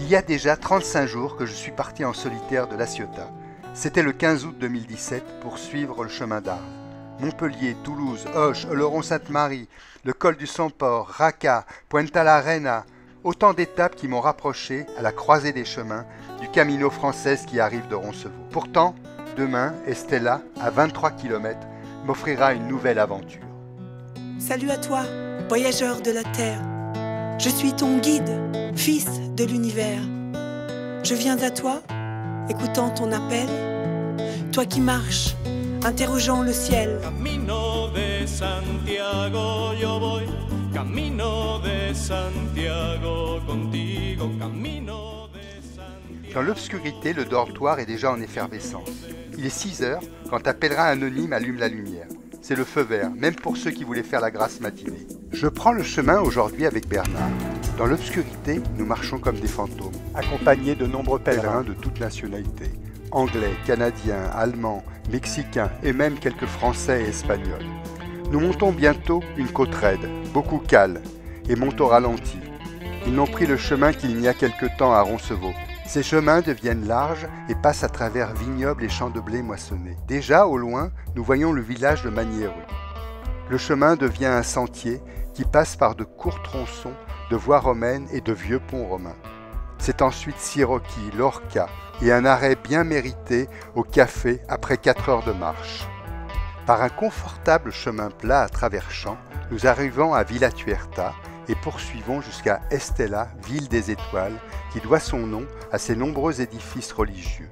Il y a déjà 35 jours que je suis parti en solitaire de La Ciotat. C'était le 15 août 2017 pour suivre le chemin d'Arles. Montpellier, Toulouse, Auch, Oloron-Sainte-Marie, le col du Somport, Raqqa, Puente la Reina, autant d'étapes qui m'ont rapproché à la croisée des chemins du Camino française qui arrive de Roncevaux. Pourtant, demain, Estella, à 23 km, m'offrira une nouvelle aventure. Salut à toi, voyageur de la terre. Je suis ton guide, fils de l'univers. Je viens à toi, écoutant ton appel. Toi qui marches, interrogeant le ciel. Camino de Santiago yo voy, camino de Santiago contigo, camino de Santiago. Dans l'obscurité, le dortoir est déjà en effervescence. Il est 6 heures quand un pèlerin anonyme allume la lumière. C'est le feu vert, même pour ceux qui voulaient faire la grasse matinée. Je prends le chemin aujourd'hui avec Bernard. Dans l'obscurité, nous marchons comme des fantômes, accompagnés de nombreux pèlerins de toutes nationalités. Anglais, Canadiens, Allemands, Mexicains et même quelques Français et Espagnols. Nous montons bientôt une côte raide, beaucoup cale, et montent au ralenti. Ils n'ont pris le chemin qu'il y a quelque temps à Roncevaux. Ces chemins deviennent larges et passent à travers vignobles et champs de blé moissonnés. Déjà, au loin, nous voyons le village de Magnières. Le chemin devient un sentier qui passe par de courts tronçons de voies romaines et de vieux ponts romains. C'est ensuite Siroki, Lorca et un arrêt bien mérité au café après 4 heures de marche. Par un confortable chemin plat à travers champs, nous arrivons à Villa Tuerta et poursuivons jusqu'à Estella, ville des étoiles, qui doit son nom à ses nombreux édifices religieux.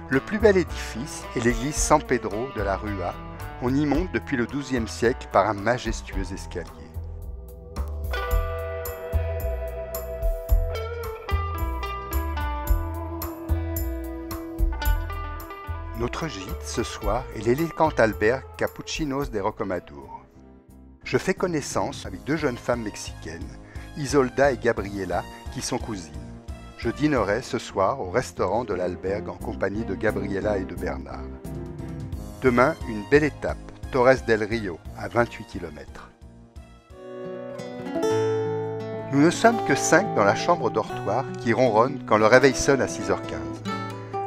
Le plus bel édifice est l'église San Pedro de la Rua. On y monte depuis le XIIe siècle par un majestueux escalier. Notre gîte ce soir est l'élégant albergue Capuchinos de Rocamadour. Je fais connaissance avec 2 jeunes femmes mexicaines, Isolda et Gabriela, qui sont cousines. Je dînerai ce soir au restaurant de l'albergue en compagnie de Gabriela et de Bernard. Demain, une belle étape, Torres del Rio, à 28 km. Nous ne sommes que 5 dans la chambre dortoir qui ronronne quand le réveil sonne à 6h15.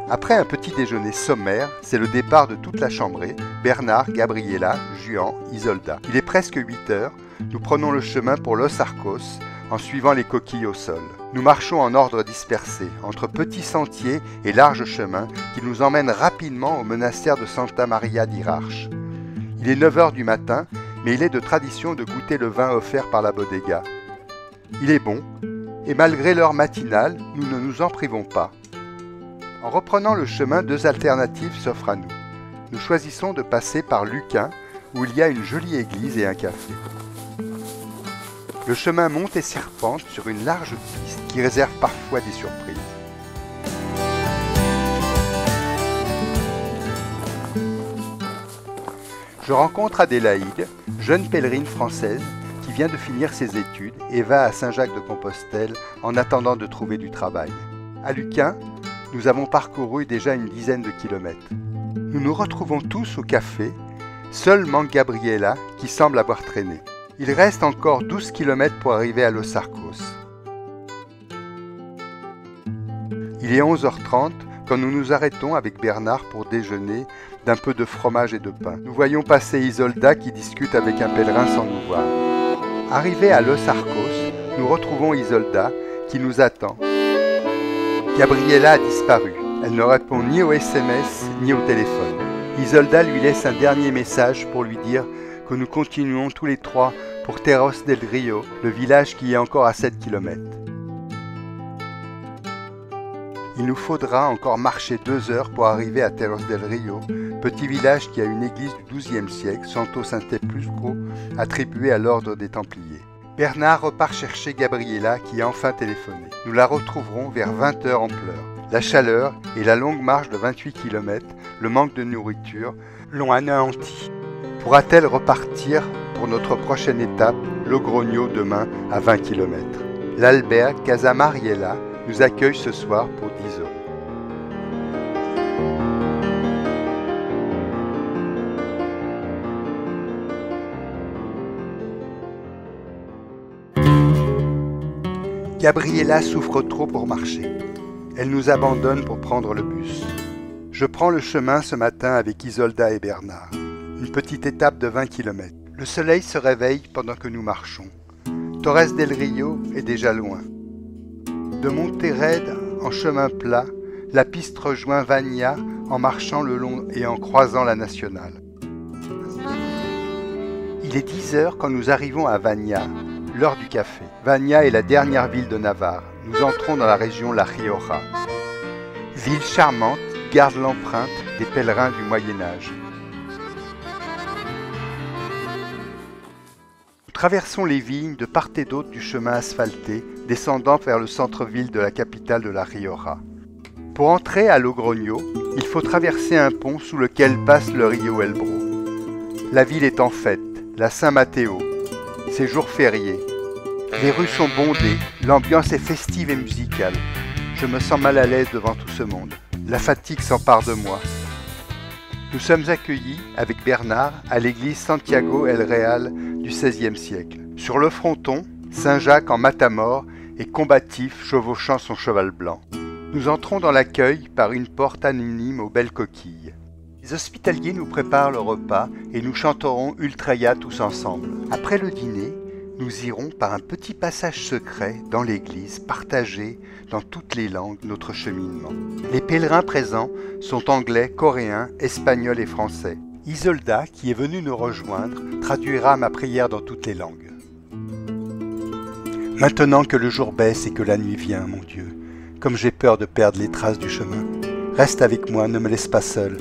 Après un petit déjeuner sommaire, c'est le départ de toute la chambrée, Bernard, Gabriela, Juan, Isolda. Il est presque 8 heures, nous prenons le chemin pour Los Arcos en suivant les coquilles au sol. Nous marchons en ordre dispersé, entre petits sentiers et larges chemins qui nous emmènent rapidement au monastère de Santa Maria d'Irarche. Il est 9 heures du matin, mais il est de tradition de goûter le vin offert par la bodega. Il est bon, et malgré l'heure matinale, nous ne nous en privons pas. En reprenant le chemin, 2 alternatives s'offrent à nous. Nous choisissons de passer par Luquin, où il y a une jolie église et un café. Le chemin monte et serpente sur une large piste qui réserve parfois des surprises. Je rencontre Adélaïde, jeune pèlerine française, qui vient de finir ses études et va à Saint-Jacques-de-Compostelle en attendant de trouver du travail. À Luquin, nous avons parcouru déjà une dizaine de kilomètres. Nous nous retrouvons tous au café, seul manque Gabriela qui semble avoir traîné. Il reste encore 12 km pour arriver à Los Arcos. Il est 11h30 quand nous nous arrêtons avec Bernard pour déjeuner d'un peu de fromage et de pain. Nous voyons passer Isolda qui discute avec un pèlerin sans nous voir. Arrivés à Los Arcos, nous retrouvons Isolda qui nous attend. Gabriela a disparu. Elle ne répond ni au SMS ni au téléphone. Isolda lui laisse un dernier message pour lui dire que nous continuons tous les 3 pour Torres del Rio, le village qui est encore à 7 km. Il nous faudra encore marcher 2 heures pour arriver à Torres del Rio, petit village qui a une église du XIIe siècle, Santo Sant'Epusco, attribuée à l'ordre des Templiers. Bernard repart chercher Gabriela qui a enfin téléphoné. Nous la retrouverons vers 20 h en pleurs. La chaleur et la longue marche de 28 km, le manque de nourriture, l'ont anéantie. Pourra-t-elle repartir pour notre prochaine étape, Logrogno, demain à 20 km? L'albergue Casa Mariela nous accueille ce soir pour 10 €. Gabriela souffre trop pour marcher. Elle nous abandonne pour prendre le bus. Je prends le chemin ce matin avec Isolda et Bernard. Une petite étape de 20 km. Le soleil se réveille pendant que nous marchons. Torres del Rio est déjà loin. De Monterrey en chemin plat, la piste rejoint Vania en marchant le long et en croisant la nationale. Il est 10 heures quand nous arrivons à Vania, l'heure du café. Vania est la dernière ville de Navarre. Nous entrons dans la région La Rioja. Ville charmante, garde l'empreinte des pèlerins du Moyen-Âge. Nous traversons les vignes de part et d'autre du chemin asphalté, descendant vers le centre-ville de la capitale de La Rioja. Pour entrer à Logroño, il faut traverser un pont sous lequel passe le Rio Elbro. La ville est en fête, la Saint-Mathéo. C'est jour férié. Les rues sont bondées, l'ambiance est festive et musicale. Je me sens mal à l'aise devant tout ce monde. La fatigue s'empare de moi. Nous sommes accueillis, avec Bernard, à l'église Santiago el Real du XVIe siècle. Sur le fronton, Saint Jacques en matamor est combatif, chevauchant son cheval blanc. Nous entrons dans l'accueil par une porte anonyme aux belles coquilles. Les hospitaliers nous préparent le repas et nous chanterons Ultraia tous ensemble. Après le dîner, nous irons par un petit passage secret dans l'église, partager dans toutes les langues notre cheminement. Les pèlerins présents sont anglais, coréens, espagnols et français. Isolda, qui est venue nous rejoindre, traduira ma prière dans toutes les langues. Maintenant que le jour baisse et que la nuit vient, mon Dieu, comme j'ai peur de perdre les traces du chemin. Reste avec moi, ne me laisse pas seul.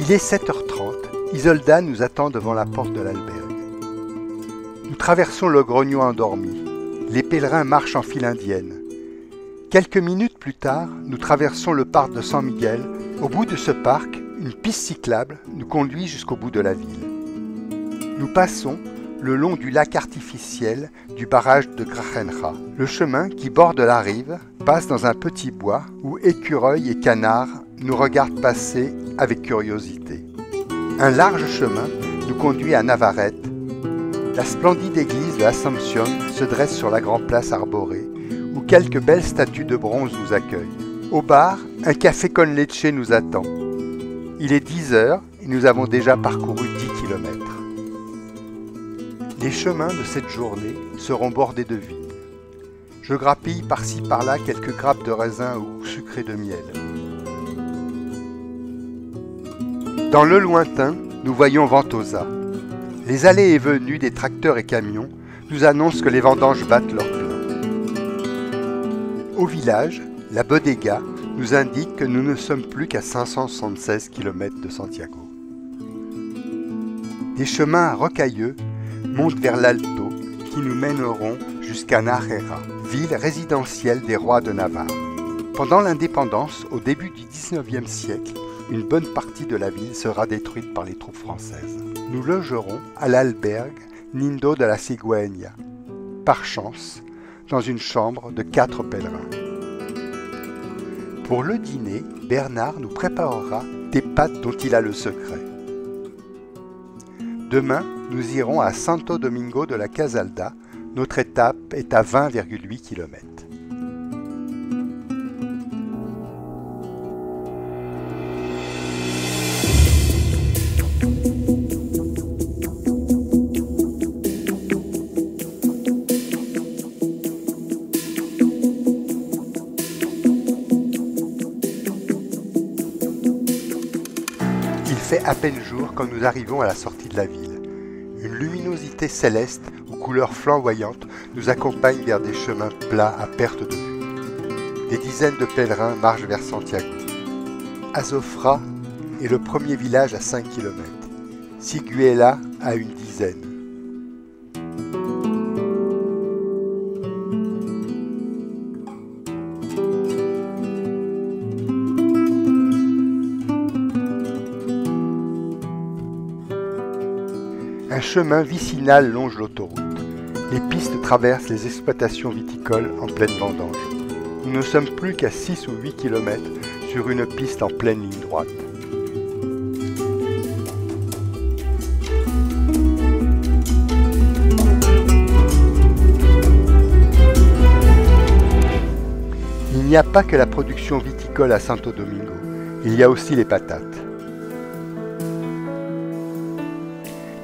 Il est 7h30, Isolda nous attend devant la porte de l'albergue. Nous traversons le Logroño endormi. Les pèlerins marchent en file indienne. Quelques minutes plus tard, nous traversons le parc de San Miguel. Au bout de ce parc, une piste cyclable nous conduit jusqu'au bout de la ville. Nous passons le long du lac artificiel du barrage de Grajenja. Le chemin qui borde la rive passe dans un petit bois où écureuils et canards nous regardent passer avec curiosité. Un large chemin nous conduit à Navarrete. La splendide église de Assomption se dresse sur la grande place arborée où quelques belles statues de bronze nous accueillent. Au bar, un café con leche nous attend. Il est 10 heures et nous avons déjà parcouru 10 km. Les chemins de cette journée seront bordés de vignes. Je grappille par-ci par-là quelques grappes de raisin ou sucrées de miel. Dans le lointain, nous voyons Ventosa. Les allées et venues des tracteurs et camions nous annoncent que les vendanges battent leur plein. Au village, la bodega nous indique que nous ne sommes plus qu'à 576 km de Santiago. Des chemins rocailleux montent vers l'Alto qui nous mèneront jusqu'à Nájera, ville résidentielle des rois de Navarre. Pendant l'indépendance, au début du XIXe siècle, une bonne partie de la ville sera détruite par les troupes françaises. Nous logerons à l'albergue Nindo de la Cigüeña, par chance, dans une chambre de 4 pèlerins. Pour le dîner, Bernard nous préparera des pâtes dont il a le secret. Demain, nous irons à Santo Domingo de la Casalda. Notre étape est à 20,8 km. Il fait à peine jour quand nous arrivons à la sortie de la ville. Une luminosité céleste aux couleurs flamboyantes nous accompagne vers des chemins plats à perte de vue. Des dizaines de pèlerins marchent vers Santiago. Azofra est le premier village à 5 km. Siguela à une dizaine. Un chemin vicinal longe l'autoroute. Les pistes traversent les exploitations viticoles en pleine vendange. Nous ne sommes plus qu'à 6 ou 8 km sur une piste en pleine ligne droite. Il n'y a pas que la production viticole à Santo Domingo, il y a aussi les patates.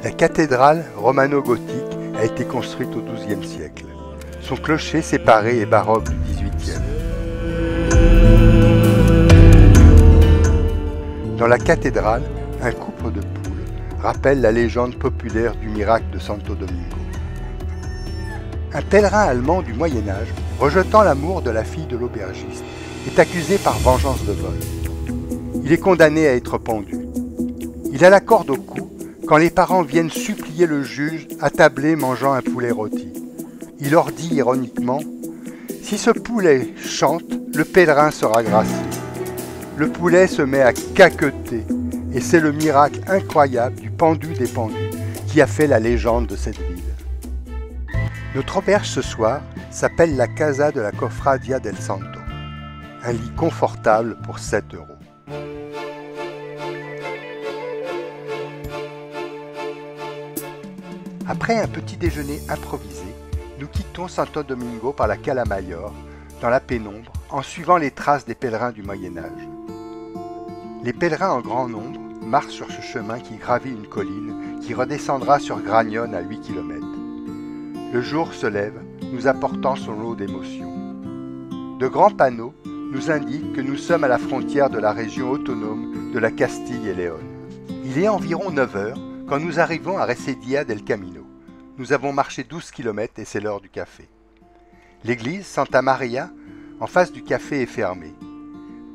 La cathédrale romano-gothique a été construite au XIIe siècle. Son clocher séparé est baroque du XVIIIe. Dans la cathédrale, un couple de poules rappelle la légende populaire du miracle de Santo Domingo. Un pèlerin allemand du Moyen-Âge, rejetant l'amour de la fille de l'aubergiste, est accusé par vengeance de vol. Il est condamné à être pendu. Il a la corde au cou quand les parents viennent supplier le juge attablé mangeant un poulet rôti. Il leur dit ironiquement « Si ce poulet chante, le pèlerin sera gracié. » Le poulet se met à caqueter et c'est le miracle incroyable du pendu des pendus qui a fait la légende de cette ville. Notre auberge ce soir s'appelle la Casa de la Cofradia del Santo. Un lit confortable pour 7 €. Après un petit déjeuner improvisé, nous quittons Santo Domingo par la Cala Mayor, dans la pénombre, en suivant les traces des pèlerins du Moyen-Âge. Les pèlerins en grand nombre marchent sur ce chemin qui gravit une colline qui redescendra sur Gragnone à 8 km. Le jour se lève, nous apportant son lot d'émotions. De grands panneaux nous indiquent que nous sommes à la frontière de la région autonome de la Castille et Léon. Il est environ 9 h quand nous arrivons à Residia del Camino. Nous avons marché 12 km et c'est l'heure du café. L'église Santa Maria, en face du café, est fermée.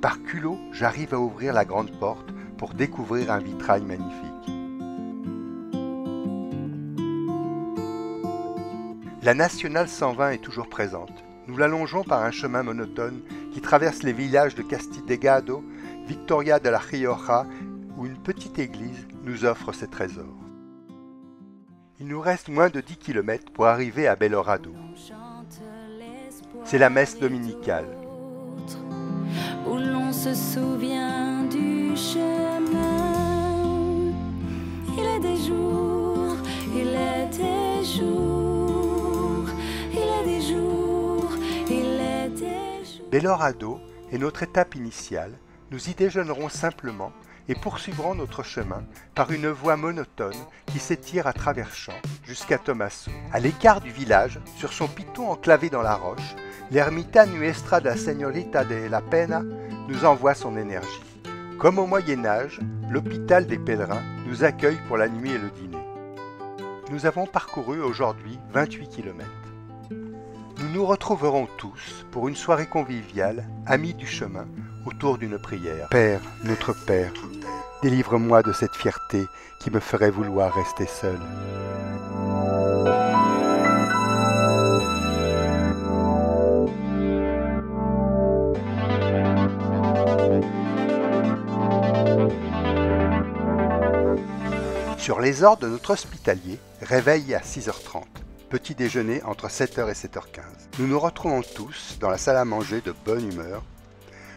Par culot, j'arrive à ouvrir la grande porte pour découvrir un vitrail magnifique. La nationale 120 est toujours présente. Nous la longeons par un chemin monotone qui traverse les villages de Castillejo, Victoria de la Rioja, où une petite église nous offre ses trésors. Il nous reste moins de 10 km pour arriver à Belorado. C'est la messe dominicale. Où l'on se souvient du chemin. Il est des jours, il est des jours, il est des jours, il est des jours. Belorado est notre étape initiale. Nous y déjeunerons simplement et poursuivrons notre chemin par une voie monotone qui s'étire à travers champs jusqu'à Tomaso. À l'écart du village, sur son piton enclavé dans la roche, l'ermita Nuestra de la Señorita de la Pena nous envoie son énergie. Comme au Moyen-Âge, l'hôpital des pèlerins nous accueille pour la nuit et le dîner. Nous avons parcouru aujourd'hui 28 km. Nous nous retrouverons tous pour une soirée conviviale, amis du chemin, autour d'une prière. Père, notre Père, délivre-moi de cette fierté qui me ferait vouloir rester seul. Sur les ordres de notre hospitalier, réveil à 6 h 30. Petit déjeuner entre 7 h et 7 h 15. Nous nous retrouvons tous dans la salle à manger de bonne humeur.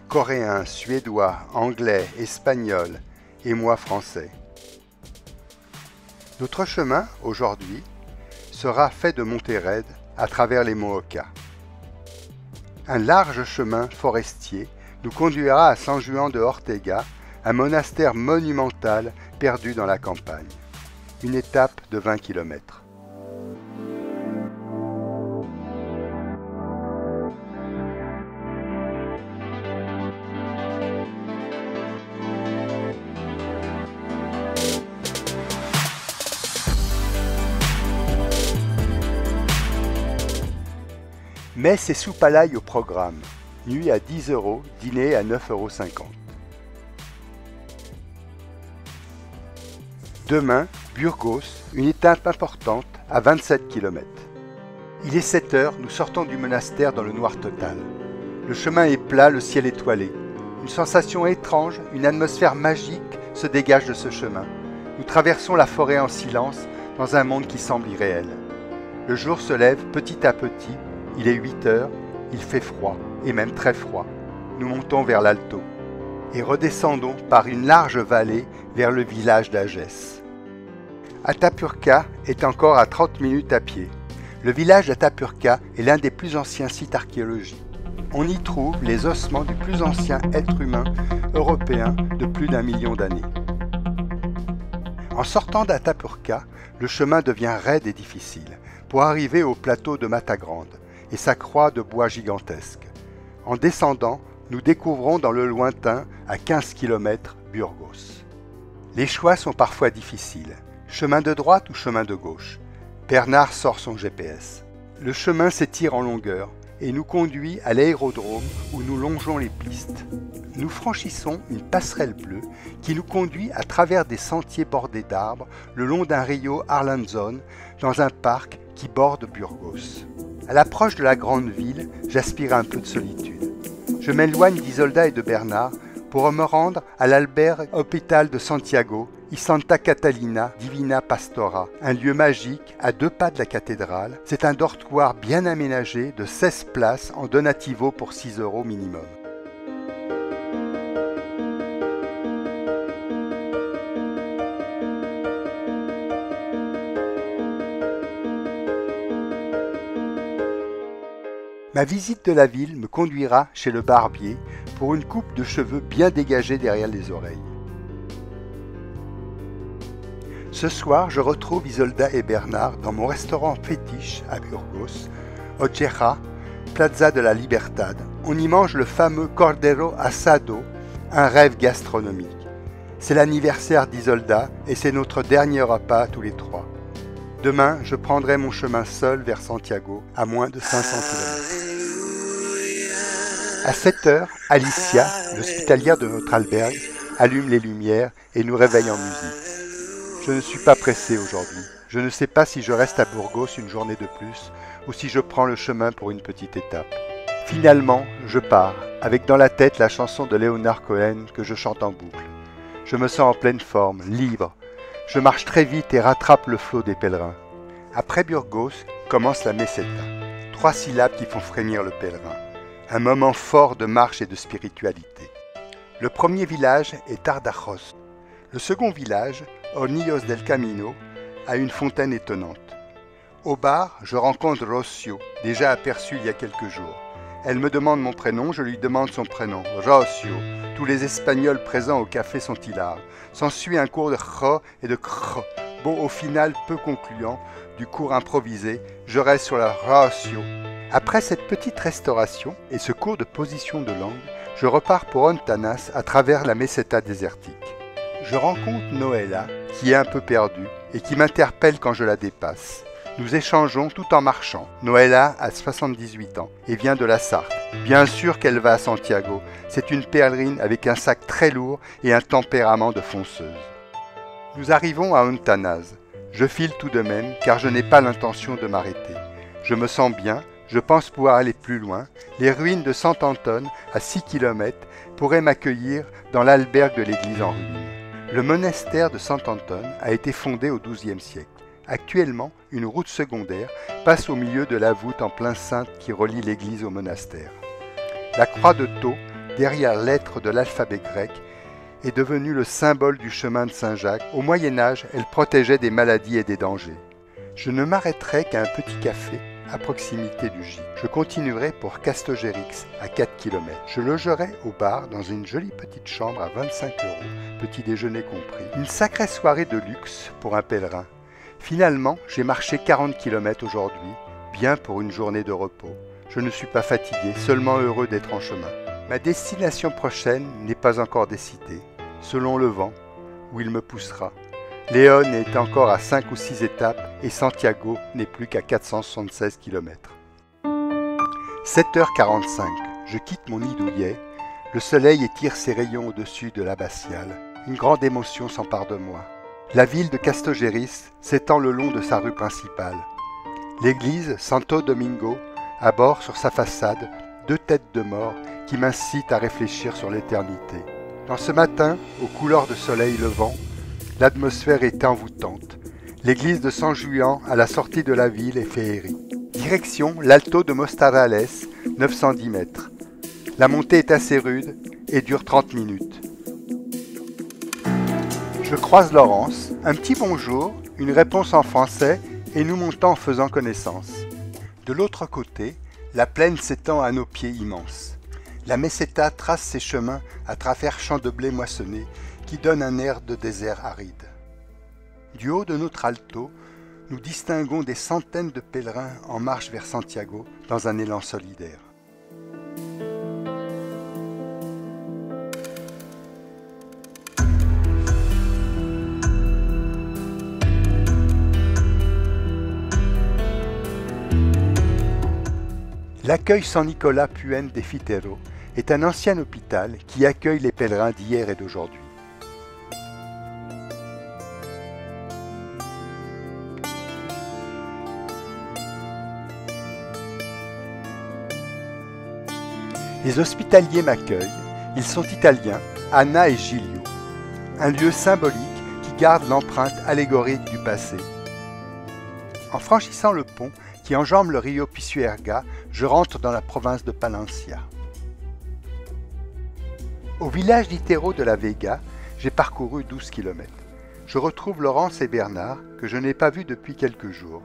Coréens, Suédois, Anglais, Espagnols et moi Français. Notre chemin, aujourd'hui, sera fait de montées raides à travers les Mohoca. Un large chemin forestier nous conduira à San Juan de Ortega, un monastère monumental perdu dans la campagne. Une étape de 20 km. Messe et soupe à l'ail au programme. Nuit à 10 €, dîner à 9,50 €. Demain, Burgos, une étape importante à 27 km. Il est 7 h, nous sortons du monastère dans le noir total. Le chemin est plat, le ciel étoilé. Une sensation étrange, une atmosphère magique se dégage de ce chemin. Nous traversons la forêt en silence dans un monde qui semble irréel. Le jour se lève petit à petit. Il est 8 h, il fait froid. et même très froid. Nous montons vers l'Alto et redescendons par une large vallée vers le village d'Agès. Atapurca est encore à 30 minutes à pied. Le village d'Atapurca est l'un des plus anciens sites archéologiques. On y trouve les ossements du plus ancien être humain européen de plus d'1 million d'années. En sortant d'Atapurca, le chemin devient raide et difficile pour arriver au plateau de Matagrande et sa croix de bois gigantesque. En descendant, nous découvrons dans le lointain, à 15 km, Burgos. Les choix sont parfois difficiles. Chemin de droite ou chemin de gauche? Bernard sort son GPS. Le chemin s'étire en longueur et nous conduit à l'aérodrome où nous longeons les pistes. Nous franchissons une passerelle bleue qui nous conduit à travers des sentiers bordés d'arbres le long d'un rio Arlanzón dans un parc qui borde Burgos. À l'approche de la grande ville, j'aspire un peu de solitude. Je m'éloigne d'Isolda et de Bernard pour me rendre à l'albergue hôpital de Santiago y Santa Catalina Divina Pastora, un lieu magique à 2 pas de la cathédrale. C'est un dortoir bien aménagé de 16 places en donativo pour 6 € minimum. Ma visite de la ville me conduira chez le barbier pour une coupe de cheveux bien dégagée derrière les oreilles. Ce soir, je retrouve Isolda et Bernard dans mon restaurant fétiche à Burgos, Ocheja, Plaza de la Libertad. On y mange le fameux Cordero Asado, un rêve gastronomique. C'est l'anniversaire d'Isolda et c'est notre dernier repas tous les 3. Demain, je prendrai mon chemin seul vers Santiago, à moins de 500 km. À 7 heures, Alicia, l'hospitalière de notre albergue, allume les lumières et nous réveille en musique. Je ne suis pas pressé aujourd'hui. Je ne sais pas si je reste à Burgos une journée de plus ou si je prends le chemin pour une petite étape. Finalement, je pars, avec dans la tête la chanson de Leonard Cohen que je chante en boucle. Je me sens en pleine forme, libre. Je marche très vite et rattrape le flot des pèlerins. Après Burgos, commence la meseta. 3 syllabes qui font frémir le pèlerin. Un moment fort de marche et de spiritualité. Le premier village est Tardajos. Le second village, Hornillos del Camino, a une fontaine étonnante. Au bar, je rencontre Rocio, déjà aperçue il y a quelques jours. Elle me demande mon prénom, je lui demande son prénom. Rocio. Tous les Espagnols présents au café sont hilars. S'ensuit un cours de jo et de cr. Bon, au final, peu concluant, du cours improvisé, je reste sur la Rocio. Après cette petite restauration et ce cours de position de langue, je repars pour Ontanas à travers la meseta désertique. Je rencontre Noëlla, qui est un peu perdue et qui m'interpelle quand je la dépasse. Nous échangeons tout en marchant. Noëlla a 78 ans et vient de la Sarthe. Bien sûr qu'elle va à Santiago. C'est une pèlerine avec un sac très lourd et un tempérament de fonceuse. Nous arrivons à Ontanas. Je file tout de même car je n'ai pas l'intention de m'arrêter. Je me sens bien, je pense pouvoir aller plus loin. Les ruines de Sant-Antone, à 6 km, pourraient m'accueillir dans l'albergue de l'église en ruine. Le monastère de Sant-Antone a été fondé au XIIe siècle. Actuellement, une route secondaire passe au milieu de la voûte en plein cintre qui relie l'église au monastère. La croix de tau, derrière lettres de l'alphabet grec, est devenue le symbole du chemin de Saint-Jacques. Au Moyen-Âge, elle protégeait des maladies et des dangers. Je ne m'arrêterai qu'à un petit café à proximité du gîte. Je continuerai pour Castegerix, à 4 km. Je logerai au bar dans une jolie petite chambre à 25 €, petit déjeuner compris. Une sacrée soirée de luxe pour un pèlerin. Finalement, j'ai marché 40 km aujourd'hui, bien pour une journée de repos. Je ne suis pas fatigué, seulement heureux d'être en chemin. Ma destination prochaine n'est pas encore décidée, selon le vent, où il me poussera. Léon est encore à 5 ou 6 étapes et Santiago n'est plus qu'à 476 km. 7h45, je quitte mon nid douillet. Le soleil étire ses rayons au-dessus de l'abbatiale. Une grande émotion s'empare de moi. La ville de Castegerix s'étend le long de sa rue principale. L'église Santo Domingo arbore sur sa façade 2 têtes de mort qui m'incitent à réfléchir sur l'éternité. Dans ce matin, aux couleurs de soleil levant, l'atmosphère est envoûtante. L'église de San Juan, à la sortie de la ville, est féerie. Direction l'Alto de Mostradales, 910 mètres. La montée est assez rude et dure 30 minutes. Je croise Laurence, un petit bonjour, une réponse en français et nous montons en faisant connaissance. De l'autre côté, la plaine s'étend à nos pieds immenses. La meseta trace ses chemins à travers champs de blé moissonnés qui donnent un air de désert aride. Du haut de notre alto, nous distinguons des centaines de pèlerins en marche vers Santiago dans un élan solidaire. L'accueil San Nicolas Puente de Fitero est un ancien hôpital qui accueille les pèlerins d'hier et d'aujourd'hui. Les hospitaliers m'accueillent, ils sont italiens, Anna et Giglio, un lieu symbolique qui garde l'empreinte allégorique du passé. En franchissant le pont qui enjambe le Rio Pisuerga, je rentre dans la province de Palencia. Au village d'Itero de la Vega, j'ai parcouru 12 km. Je retrouve Laurence et Bernard, que je n'ai pas vus depuis quelques jours.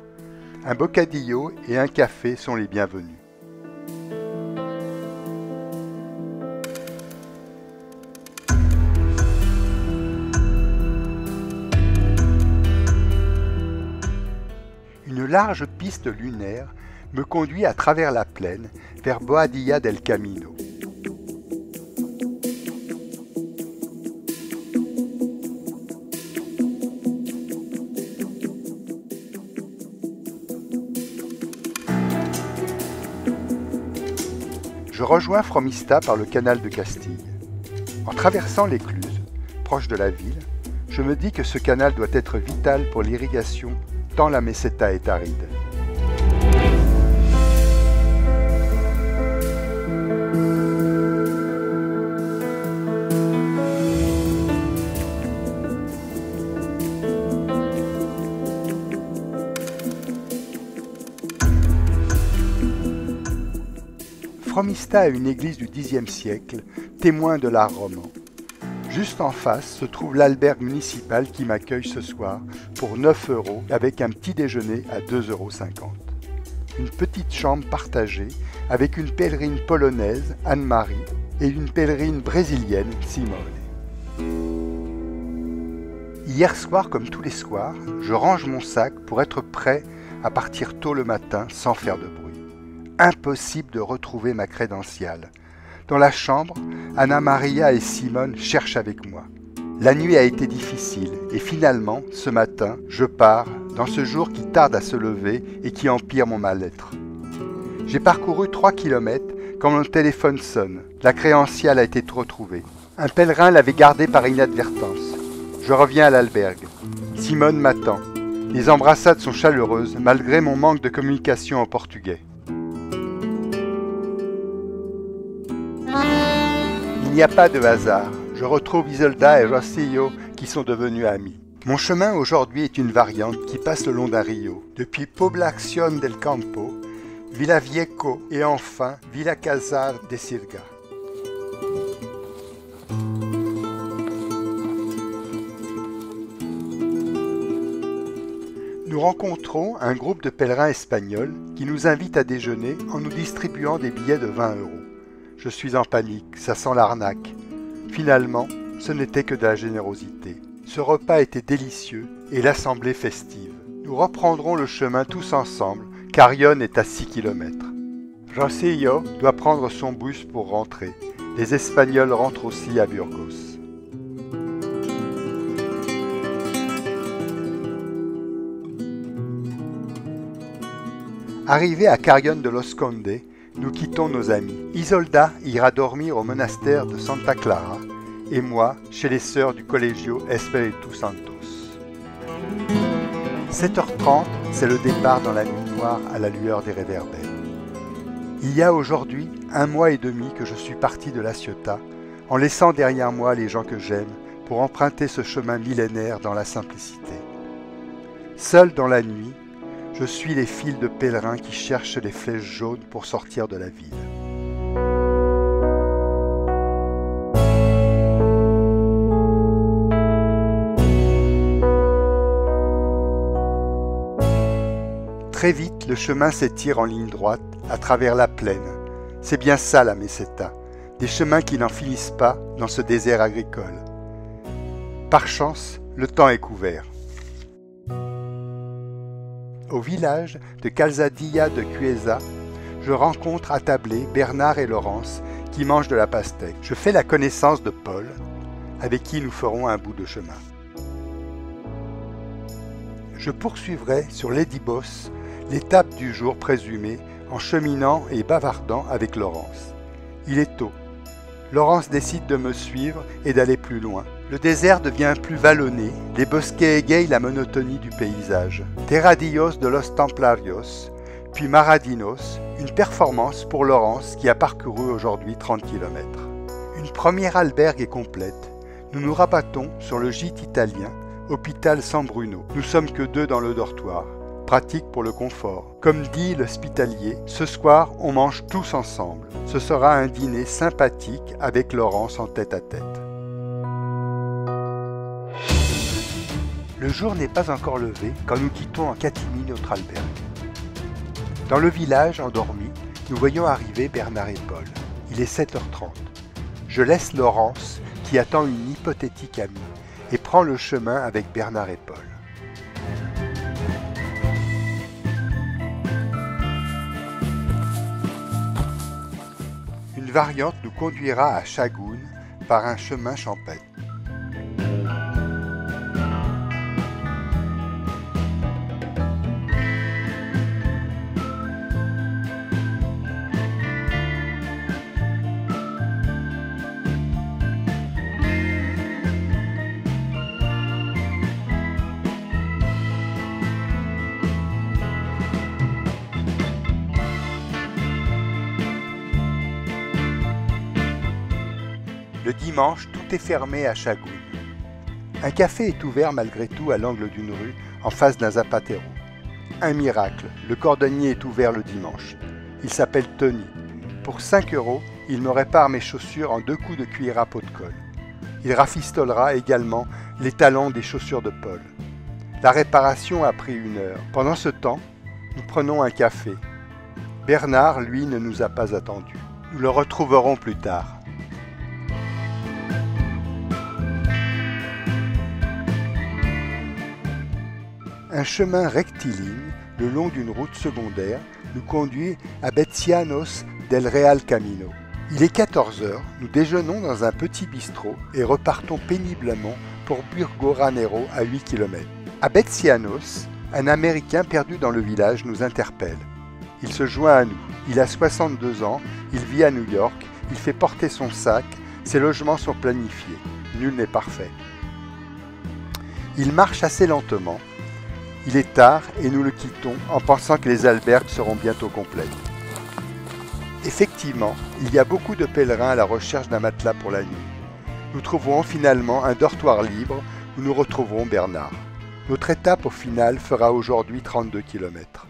Un bocadillo et un café sont les bienvenus. Une large piste lunaire me conduit à travers la plaine vers Boadilla del Camino. Je rejoins Fromista par le canal de Castille. En traversant l'écluse, proche de la ville, je me dis que ce canal doit être vital pour l'irrigation tant la meseta est aride. Fromista a une église du Xe siècle, témoin de l'art roman. Juste en face se trouve l'albergue municipale qui m'accueille ce soir pour 9 € avec un petit déjeuner à 2,50 €. Une petite chambre partagée avec une pèlerine polonaise, Anne-Marie, et une pèlerine brésilienne, Simone. Hier soir, comme tous les soirs, je range mon sac pour être prêt à partir tôt le matin sans faire de bruit. Impossible de retrouver ma crédentiale. Dans la chambre, Anna Maria et Simone cherchent avec moi. La nuit a été difficile et finalement, ce matin, je pars dans ce jour qui tarde à se lever et qui empire mon mal-être. J'ai parcouru 3 km quand mon téléphone sonne. La crédentiale a été retrouvée. Un pèlerin l'avait gardée par inadvertance. Je reviens à l'albergue. Simone m'attend. Les embrassades sont chaleureuses malgré mon manque de communication en portugais. Il n'y a pas de hasard. Je retrouve Isolda et Rosillo qui sont devenus amis. Mon chemin aujourd'hui est une variante qui passe le long d'un rio, depuis Población del Campo, Villavieco et enfin Villacasar de Sirga. Nous rencontrons un groupe de pèlerins espagnols qui nous invitent à déjeuner en nous distribuant des billets de 20 €. Je suis en panique, ça sent l'arnaque. Finalement, ce n'était que de la générosité. Ce repas était délicieux et l'assemblée festive. Nous reprendrons le chemin tous ensemble, car Ion est à 6 km. Rosillo doit prendre son bus pour rentrer. Les Espagnols rentrent aussi à Burgos. Arrivé à Carrión de los Condes, nous quittons nos amis. Isolda ira dormir au monastère de Santa Clara et moi chez les sœurs du Colegio Espíritu Santos. 7h30, c'est le départ dans la nuit noire à la lueur des réverbères. Il y a aujourd'hui 1 mois et demi que je suis parti de La Ciotat en laissant derrière moi les gens que j'aime pour emprunter ce chemin millénaire dans la simplicité. Seul dans la nuit, je suis les files de pèlerins qui cherchent les flèches jaunes pour sortir de la ville. Très vite, le chemin s'étire en ligne droite à travers la plaine. C'est bien ça la meseta, des chemins qui n'en finissent pas dans ce désert agricole. Par chance, le temps est couvert. Au village de Calzadilla de Cuesa, je rencontre attablés Bernard et Laurence qui mangent de la pastèque. Je fais la connaissance de Paul, avec qui nous ferons un bout de chemin. Je poursuivrai sur l'Edibos l'étape du jour présumée en cheminant et bavardant avec Laurence. Il est tôt. Laurence décide de me suivre et d'aller plus loin. Le désert devient plus vallonné, les bosquets égayent la monotonie du paysage. Terradillos de los Templarios, puis Maradinos, une performance pour Laurence qui a parcouru aujourd'hui 30 km. Une première albergue est complète. Nous nous rabattons sur le gîte italien, Hôpital San Bruno. Nous sommes que 2 dans le dortoir. Pratique pour le confort. Comme dit l'hospitalier, ce soir on mange tous ensemble. Ce sera un dîner sympathique avec Laurence en tête-à-tête. Le jour n'est pas encore levé quand nous quittons en catimini notre albergue. Dans le village endormi, nous voyons arriver Bernard et Paul. Il est 7h30. Je laisse Laurence, qui attend une hypothétique amie, et prend le chemin avec Bernard et Paul. Une variante nous conduira à Chagoun par un chemin champêtre. Le dimanche, tout est fermé à Chagoun. Un café est ouvert malgré tout à l'angle d'une rue, en face d'un Zapatero. Un miracle, le cordonnier est ouvert le dimanche. Il s'appelle Tony. Pour 5 €, il me répare mes chaussures en 2 coups de cuillère à peau de colle. Il rafistolera également les talons des chaussures de Paul. La réparation a pris 1 heure. Pendant ce temps, nous prenons un café. Bernard, lui, ne nous a pas attendus. Nous le retrouverons plus tard. Un chemin rectiligne, le long d'une route secondaire, nous conduit à Betsianos del Real Camino. Il est 14h, nous déjeunons dans un petit bistrot et repartons péniblement pour Burgo Ranero à 8 km. À Betsianos, un Américain perdu dans le village nous interpelle. Il se joint à nous. Il a 62 ans, il vit à New York, il fait porter son sac, ses logements sont planifiés. Nul n'est parfait. Il marche assez lentement. Il est tard et nous le quittons en pensant que les albergues seront bientôt complètes. Effectivement, il y a beaucoup de pèlerins à la recherche d'un matelas pour la nuit. Nous trouverons finalement un dortoir libre où nous retrouverons Bernard. Notre étape au final fera aujourd'hui 32 km.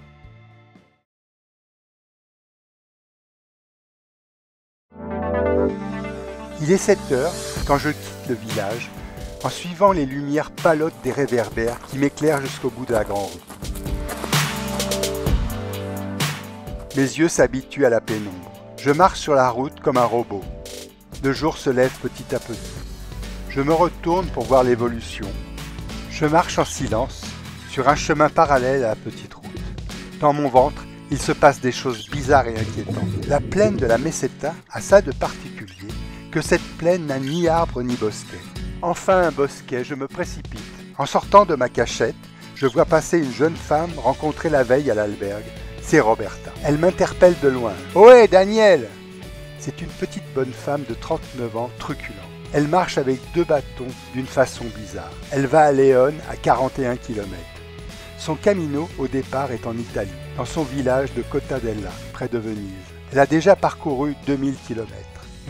Il est 7h quand je quitte le village en suivant les lumières palottes des réverbères qui m'éclairent jusqu'au bout de la grande rue. Mes yeux s'habituent à la pénombre. Je marche sur la route comme un robot. Le jour se lève petit à petit. Je me retourne pour voir l'évolution. Je marche en silence sur un chemin parallèle à la petite route. Dans mon ventre, il se passe des choses bizarres et inquiétantes. La plaine de la Meseta a ça de particulier que cette plaine n'a ni arbre ni bosquet. Enfin un bosquet, je me précipite. En sortant de ma cachette, je vois passer une jeune femme rencontrée la veille à l'albergue. C'est Roberta. Elle m'interpelle de loin. « Ohé, Daniel !» C'est une petite bonne femme de 39 ans, truculente. Elle marche avec 2 bâtons d'une façon bizarre. Elle va à León à 41 km. Son camino au départ est en Italie, dans son village de Cottadella, près de Venise. Elle a déjà parcouru 2000 km.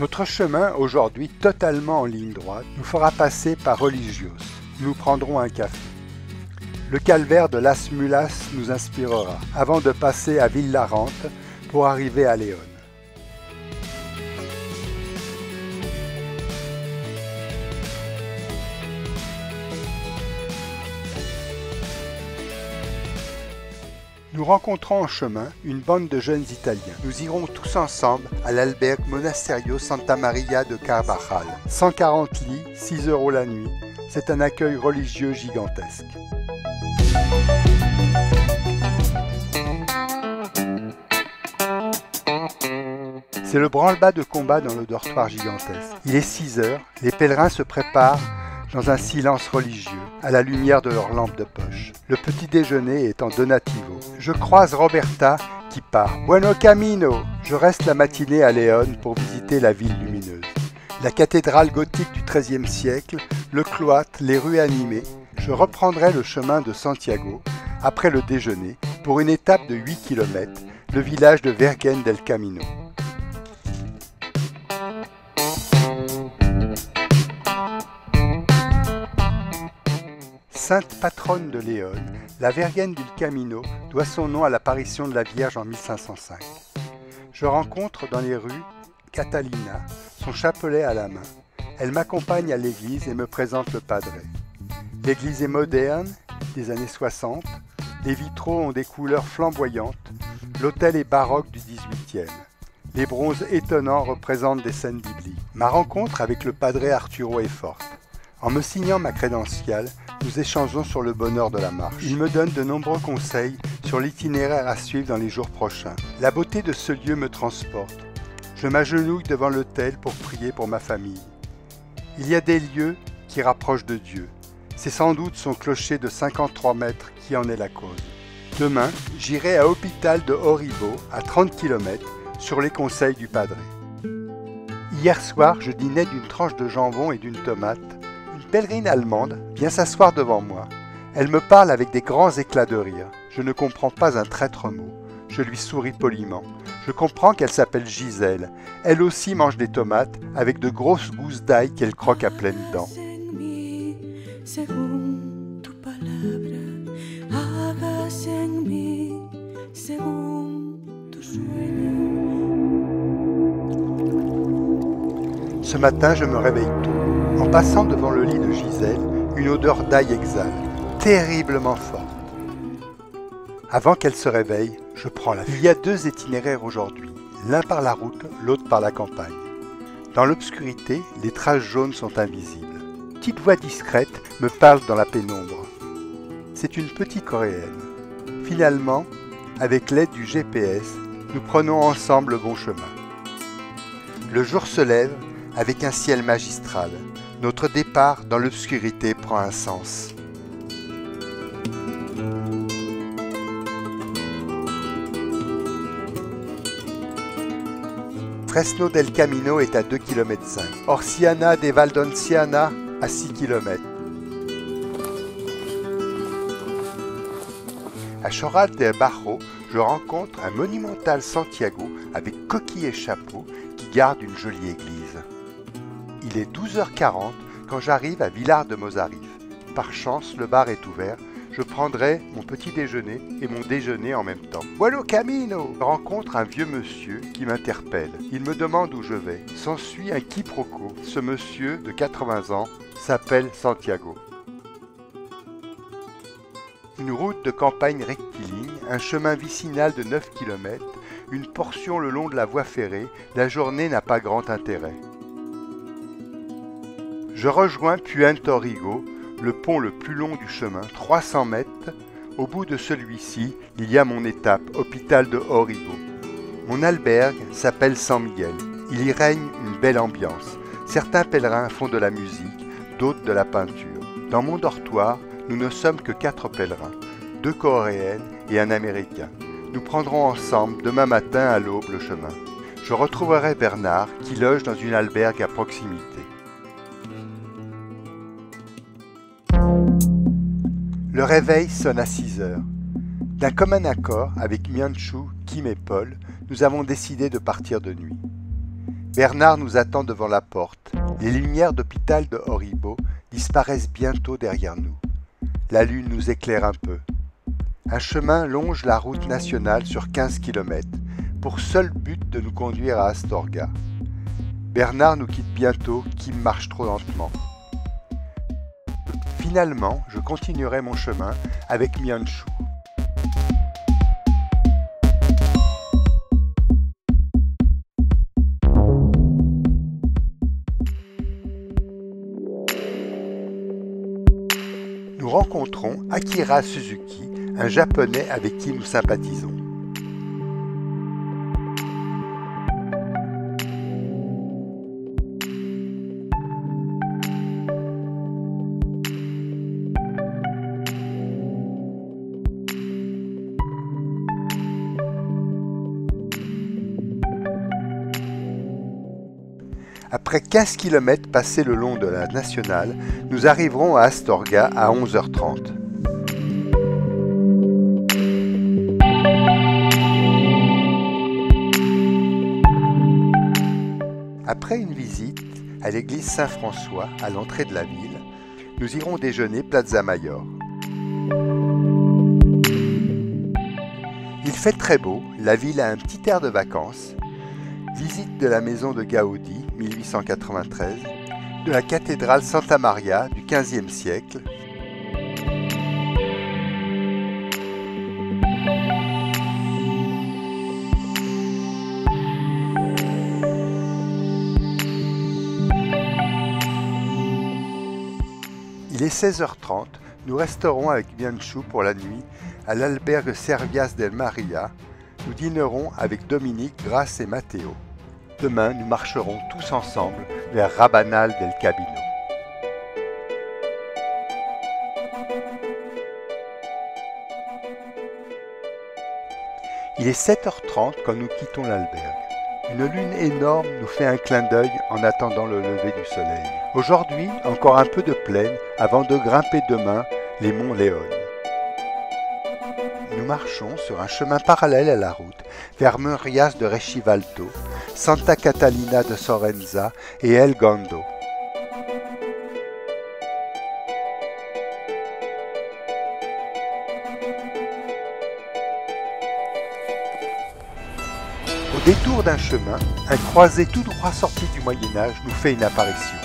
Notre chemin, aujourd'hui totalement en ligne droite, nous fera passer par Religios. Nous prendrons un café. Le calvaire de Las Mulas nous inspirera, avant de passer à Villarante pour arriver à León. Nous rencontrons en chemin une bande de jeunes Italiens. Nous irons tous ensemble à l'albergue Monasterio Santa Maria de Carvajal. 140 lits, 6 € la nuit. C'est un accueil religieux gigantesque. C'est le branle-bas de combat dans le dortoir gigantesque. Il est 6 heures, les pèlerins se préparent dans un silence religieux, à la lumière de leurs lampes de poche. Le petit déjeuner est en donativo. Je croise Roberta qui part. Buono camino! Je reste la matinée à Léon pour visiter la ville lumineuse. La cathédrale gothique du XIIIe siècle, le cloître, les rues animées. Je reprendrai le chemin de Santiago, après le déjeuner, pour une étape de 8 km, le village de Virgen del Camino. Sainte patronne de Léon, la Virgen del Camino doit son nom à l'apparition de la Vierge en 1505. Je rencontre dans les rues Catalina, son chapelet à la main. Elle m'accompagne à l'église et me présente le padre. L'église est moderne, des années 60, les vitraux ont des couleurs flamboyantes, l'autel est baroque du XVIIIe. Les bronzes étonnants représentent des scènes bibliques. Ma rencontre avec le padre Arturo est forte. En me signant ma crédentiale, nous échangeons sur le bonheur de la marche. Il me donne de nombreux conseils sur l'itinéraire à suivre dans les jours prochains. La beauté de ce lieu me transporte. Je m'agenouille devant l'autel pour prier pour ma famille. Il y a des lieux qui rapprochent de Dieu. C'est sans doute son clocher de 53 mètres qui en est la cause. Demain, j'irai à Hôpital de Oribo, à 30 km, sur les conseils du padre. Hier soir, je dînais d'une tranche de jambon et d'une tomate. Une pèlerine allemande vient s'asseoir devant moi. Elle me parle avec des grands éclats de rire. Je ne comprends pas un traître mot. Je lui souris poliment. Je comprends qu'elle s'appelle Gisèle. Elle aussi mange des tomates avec de grosses gousses d'ail qu'elle croque à pleines dents. Ce matin, je me réveille tôt. En passant devant le lit de Gisèle, une odeur d'ail exhale, terriblement forte. Avant qu'elle se réveille, je prends la fuite. Il y a 2 itinéraires aujourd'hui, l'un par la route, l'autre par la campagne. Dans l'obscurité, les traces jaunes sont invisibles. Une petite voix discrète me parle dans la pénombre. C'est une petite coréenne. Finalement, avec l'aide du GPS, nous prenons ensemble le bon chemin. Le jour se lève avec un ciel magistral. Notre départ dans l'obscurité prend un sens. Fresno del Camino est à 2,5 km. Orsiana de Valdonciana à 6 km. À Choral de Barro, je rencontre un monumental Santiago avec coquille et chapeau qui garde une jolie église. Il est 12h40 quand j'arrive à Villar de Mozarif. Par chance, le bar est ouvert. Je prendrai mon petit déjeuner et mon déjeuner en même temps. Buono camino! Je rencontre un vieux monsieur qui m'interpelle. Il me demande où je vais. S'ensuit un quiproquo. Ce monsieur de 80 ans s'appelle Santiago. Une route de campagne rectiligne, un chemin vicinal de 9 km, une portion le long de la voie ferrée, la journée n'a pas grand intérêt. Je rejoins Puerto Rico, le pont le plus long du chemin, 300 mètres. Au bout de celui-ci, il y a mon étape, Hôpital de Oribo. Mon albergue s'appelle San Miguel. Il y règne une belle ambiance. Certains pèlerins font de la musique, d'autres de la peinture. Dans mon dortoir, nous ne sommes que 4 pèlerins, 2 Coréennes et un Américain. Nous prendrons ensemble demain matin à l'aube le chemin. Je retrouverai Bernard qui loge dans une albergue à proximité. Le réveil sonne à 6 heures. D'un commun accord avec Mianchu, Kim et Paul, nous avons décidé de partir de nuit. Bernard nous attend devant la porte. Les lumières d'Hôpital de Oribo disparaissent bientôt derrière nous. La lune nous éclaire un peu. Un chemin longe la route nationale sur 15 km, pour seul but de nous conduire à Astorga. Bernard nous quitte bientôt, Kim marche trop lentement. Finalement, je continuerai mon chemin avec Mianchu. rencontrons Akira Suzuki, un Japonais avec qui nous sympathisons. Après 15 km passés le long de la nationale, nous arriverons à Astorga à 11h30. Après une visite à l'église Saint-François à l'entrée de la ville, nous irons déjeuner Plaza Mayor. Il fait très beau, la ville a un petit air de vacances. Visite de la maison de Gaudi, 1893, de la cathédrale Santa Maria du XVe siècle, Il est 16h30, nous resterons avec Bianchu pour la nuit à l'albergue Servias del Maria. Nous dînerons avec Dominique, Grace et Matteo. Demain, nous marcherons tous ensemble vers Rabanal del Camino. Il est 7h30 quand nous quittons l'albergue. Une lune énorme nous fait un clin d'œil en attendant le lever du soleil. Aujourd'hui, encore un peu de plaine avant de grimper demain les monts Léon. Nous marchons sur un chemin parallèle à la route vers Murias de Rechivalto, Santa Catalina de Sorenza et El Gondo. Au détour d'un chemin, un croisé tout droit sorti du Moyen-Âge nous fait une apparition.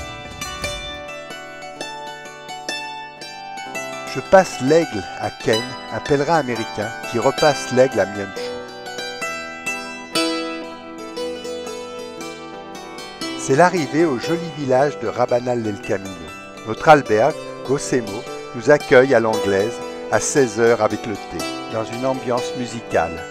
Je passe l'aigle à Ken, un pèlerin américain qui repasse l'aigle à Mianchu. C'est l'arrivée au joli village de Rabanal del Camino. Notre albergue, Gosemo, nous accueille à l'anglaise à 16h avec le thé, dans une ambiance musicale.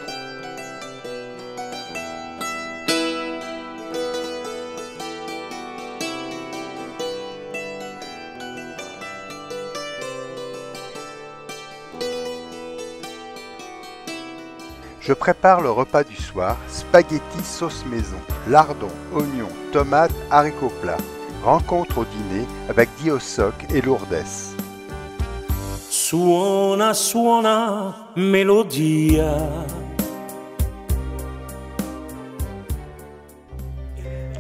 Je prépare le repas du soir, spaghetti sauce maison, lardons, oignons, tomates, haricots plats. Rencontre au dîner avec Diosoc et Lourdes. Suona, suona, melodia.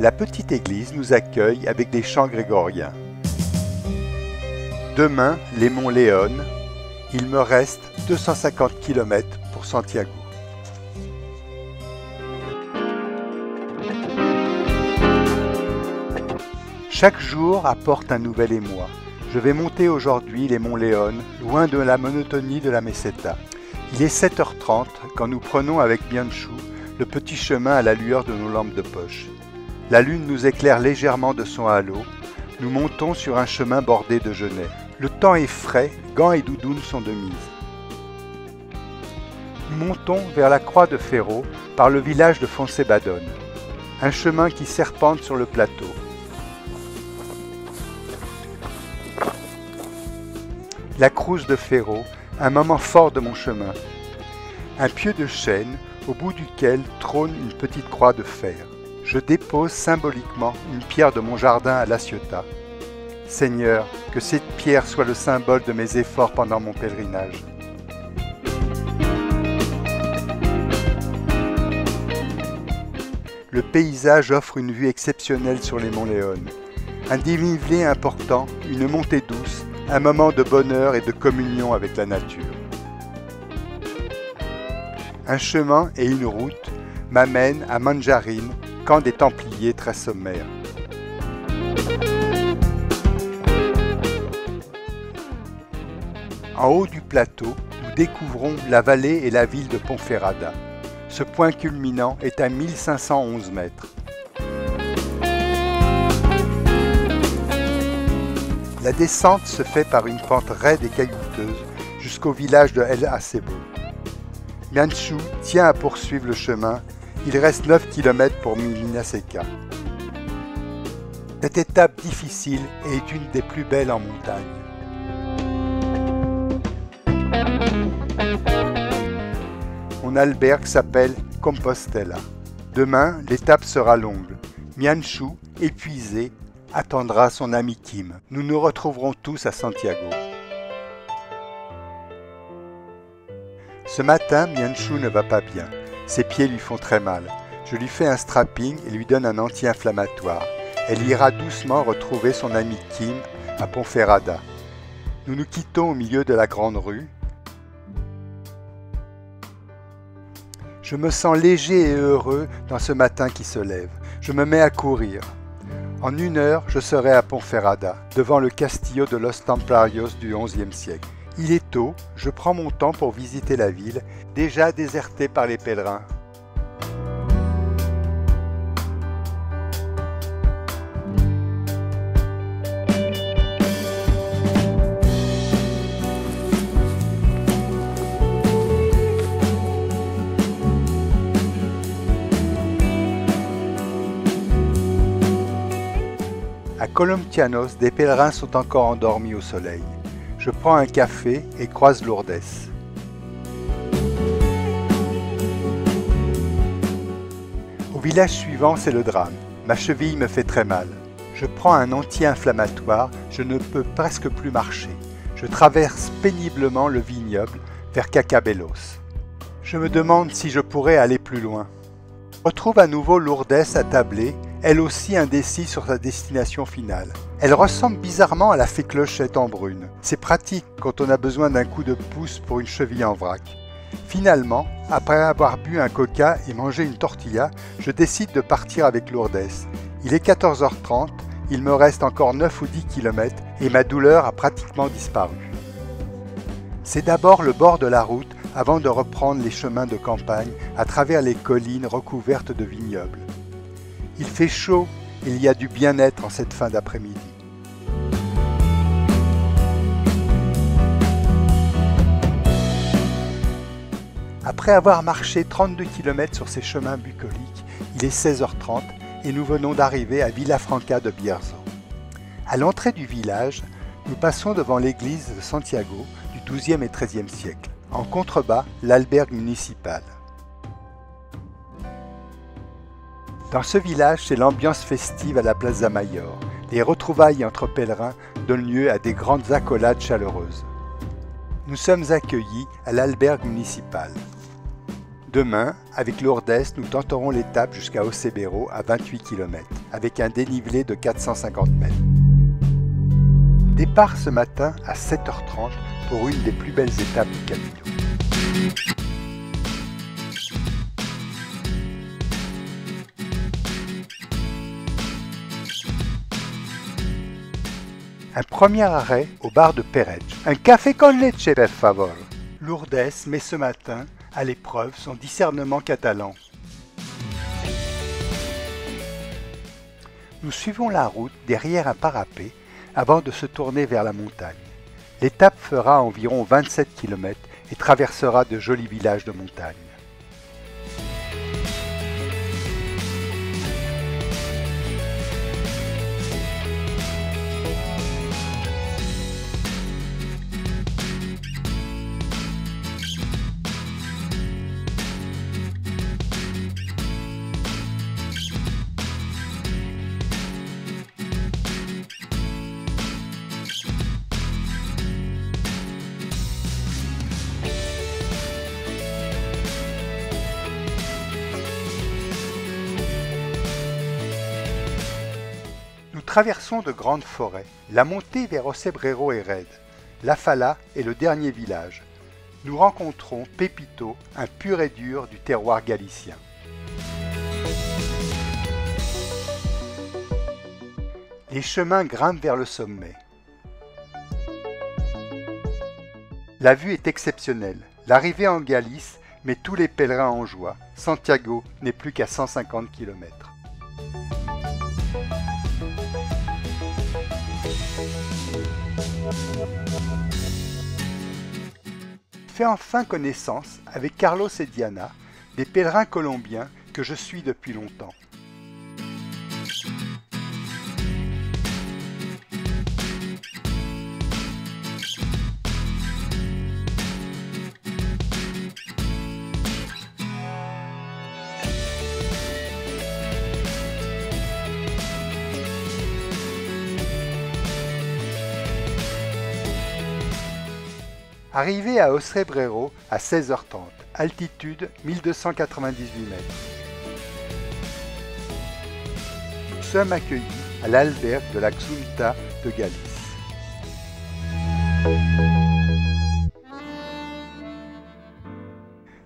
La petite église nous accueille avec des chants grégoriens. Demain, les monts Léon. Il me reste 250 km pour Santiago. Chaque jour apporte un nouvel émoi. Je vais monter aujourd'hui les monts Léon, loin de la monotonie de la meseta. Il est 7h30 quand nous prenons avec Bianchu le petit chemin à la lueur de nos lampes de poche. La lune nous éclaire légèrement de son halo. Nous montons sur un chemin bordé de genêts. Le temps est frais, gants et doudounes sont de mise. Nous montons vers la croix de Ferro par le village de Foncebadone. Un chemin qui serpente sur le plateau. La Cruz de Ferro, un moment fort de mon chemin. Un pieu de chêne, au bout duquel trône une petite croix de fer. Je dépose symboliquement une pierre de mon jardin à La Ciotat. Seigneur, que cette pierre soit le symbole de mes efforts pendant mon pèlerinage. Le paysage offre une vue exceptionnelle sur les monts Léon. Un dénivelé important, une montée douce, un moment de bonheur et de communion avec la nature. Un chemin et une route m'amènent à Manjarine, camp des Templiers très sommaire. En haut du plateau, nous découvrons la vallée et la ville de Ponferrada. Ce point culminant est à 1511 mètres. La descente se fait par une pente raide et caillouteuse jusqu'au village de El Acebo. Mian Shu tient à poursuivre le chemin. Il reste 9 km pour Minaseca. Cette étape difficile est une des plus belles en montagne. Mon albergue s'appelle Compostela. Demain, l'étape sera longue. Mian Shu, épuisé, attendra son ami Kim. Nous nous retrouverons tous à Santiago. Ce matin, Mian Shu ne va pas bien. Ses pieds lui font très mal. Je lui fais un strapping et lui donne un anti-inflammatoire. Elle ira doucement retrouver son ami Kim à Ponferrada. Nous nous quittons au milieu de la grande rue. Je me sens léger et heureux dans ce matin qui se lève. Je me mets à courir. En 1 heure, je serai à Ponferrada, devant le Castillo de los Templarios du XIe siècle. Il est tôt, je prends mon temps pour visiter la ville, déjà désertée par les pèlerins. À Colomtianos, des pèlerins sont encore endormis au soleil. Je prends un café et croise Lourdes. Au village suivant, c'est le drame. Ma cheville me fait très mal. Je prends un anti-inflammatoire, je ne peux presque plus marcher. Je traverse péniblement le vignoble vers Cacabelos. Je me demande si je pourrais aller plus loin. Je retrouve à nouveau Lourdes attablée, elle aussi indécise sur sa destination finale. Elle ressemble bizarrement à la fée Clochette en brune. C'est pratique quand on a besoin d'un coup de pouce pour une cheville en vrac. Finalement, après avoir bu un coca et mangé une tortilla, je décide de partir avec Lourdes. Il est 14h30, il me reste encore 9 ou 10 km et ma douleur a pratiquement disparu. C'est d'abord le bord de la route avant de reprendre les chemins de campagne à travers les collines recouvertes de vignobles. Il fait chaud, il y a du bien-être en cette fin d'après-midi. Après avoir marché 32 km sur ces chemins bucoliques, il est 16h30 et nous venons d'arriver à Villafranca de Bierzo. À l'entrée du village, nous passons devant l'église de Santiago du XIIe et XIIIe siècle. En contrebas, l'albergue municipal. Dans ce village, c'est l'ambiance festive à la Plaza Mayor. Les retrouvailles entre pèlerins donnent lieu à des grandes accolades chaleureuses. Nous sommes accueillis à l'albergue municipal. Demain, avec Lourdes, nous tenterons l'étape jusqu'à Ocebero à 28 km, avec un dénivelé de 450 mètres. Départ ce matin à 7h30 pour une des plus belles étapes du Camino. Un premier arrêt au bar de Perej. Un café con leche, per favor. Lourdes met ce matin à l'épreuve son discernement catalan. Nous suivons la route derrière un parapet avant de se tourner vers la montagne. L'étape fera environ 27 km et traversera de jolis villages de montagne. Nous traversons de grandes forêts. La montée vers Ocebreiro est raide. La Fala est le dernier village. Nous rencontrons Pepito, un pur et dur du terroir galicien. Les chemins grimpent vers le sommet. La vue est exceptionnelle. L'arrivée en Galice met tous les pèlerins en joie. Santiago n'est plus qu'à 150 km. fais enfin connaissance avec Carlos et Diana, des pèlerins colombiens que je suis depuis longtemps. Arrivé à Ocebreiro à 16h30, altitude 1298 mètres. Nous sommes accueillis à l'albergue de la Xunta de Galice.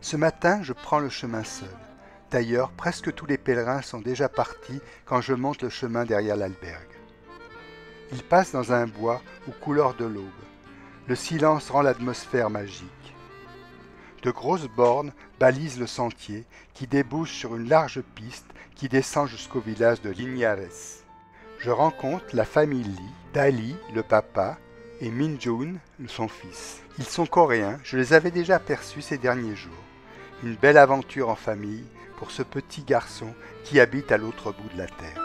Ce matin, je prends le chemin seul. D'ailleurs, presque tous les pèlerins sont déjà partis quand je monte le chemin derrière l'albergue. Il passe dans un bois aux couleurs de l'aube. Le silence rend l'atmosphère magique. De grosses bornes balisent le sentier qui débouche sur une large piste qui descend jusqu'au village de Linhares. Je rencontre la famille Lee, Dali, le papa, et Minjun, son fils. Ils sont coréens, je les avais déjà aperçus ces derniers jours. Une belle aventure en famille pour ce petit garçon qui habite à l'autre bout de la terre.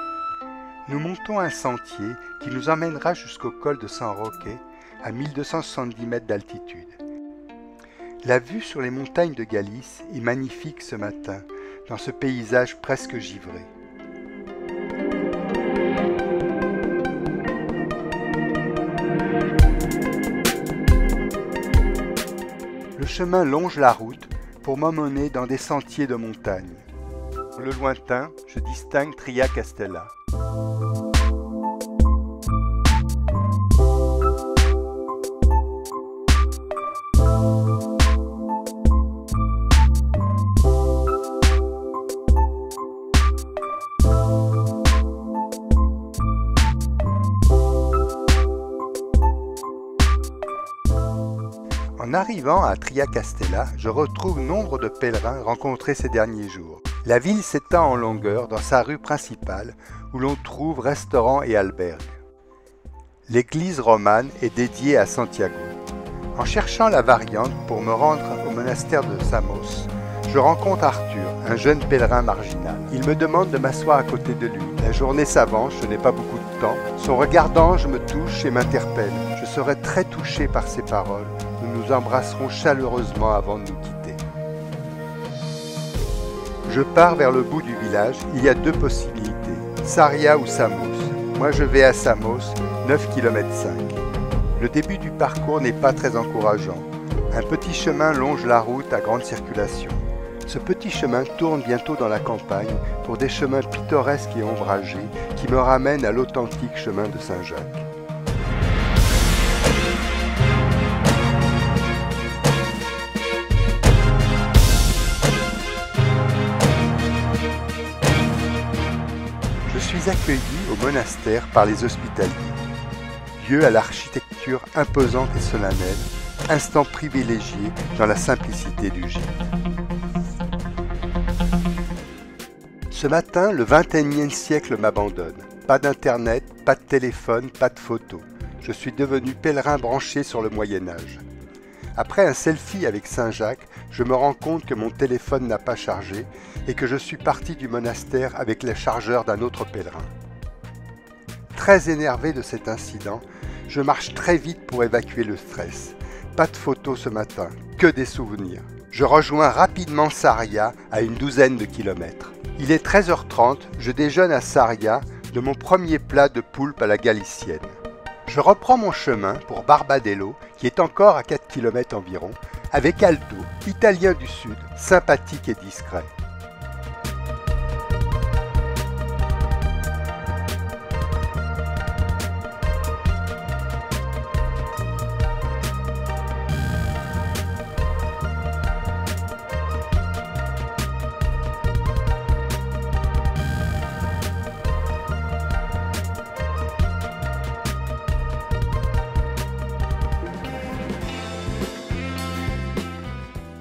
Nous montons un sentier qui nous emmènera jusqu'au col de San Roque, à 1270 mètres d'altitude. La vue sur les montagnes de Galice est magnifique ce matin, dans ce paysage presque givré. Le chemin longe la route pour m'emmener dans des sentiers de montagne. Dans le lointain, je distingue Tria Castella. En arrivant à Tria Castella, je retrouve nombre de pèlerins rencontrés ces derniers jours. La ville s'étend en longueur dans sa rue principale où l'on trouve restaurants et albergues. L'église romane est dédiée à Santiago. En cherchant la variante pour me rendre au monastère de Samos, je rencontre Arthur, un jeune pèlerin marginal. Il me demande de m'asseoir à côté de lui. La journée s'avance, je n'ai pas beaucoup de temps. Son regard d'ange me touche et m'interpelle. Je serai très touché par ses paroles. Nous nous embrasserons chaleureusement avant de nous quitter. Je pars vers le bout du village. Il y a deux possibilités, Sarria ou Samos. Moi je vais à Samos, 9,5 km. Le début du parcours n'est pas très encourageant. Un petit chemin longe la route à grande circulation. Ce petit chemin tourne bientôt dans la campagne pour des chemins pittoresques et ombragés qui me ramènent à l'authentique chemin de Saint-Jacques. Je suis accueilli au monastère par les hospitaliers. Lieu à l'architecture imposante et solennelle, instant privilégié dans la simplicité du gîte. Ce matin, le 21e siècle m'abandonne. Pas d'internet, pas de téléphone, pas de photo. Je suis devenu pèlerin branché sur le Moyen-Âge. Après un selfie avec Saint-Jacques, je me rends compte que mon téléphone n'a pas chargé et que je suis parti du monastère avec le chargeur d'un autre pèlerin. Très énervé de cet incident, je marche très vite pour évacuer le stress. Pas de photos ce matin, que des souvenirs. Je rejoins rapidement Sarria à une douzaine de kilomètres. Il est 13h30, je déjeune à Sarria de mon premier plat de poulpe à la galicienne. Je reprends mon chemin pour Barbadello, qui est encore à 4 km environ, avec Aldo, italien du sud, sympathique et discret.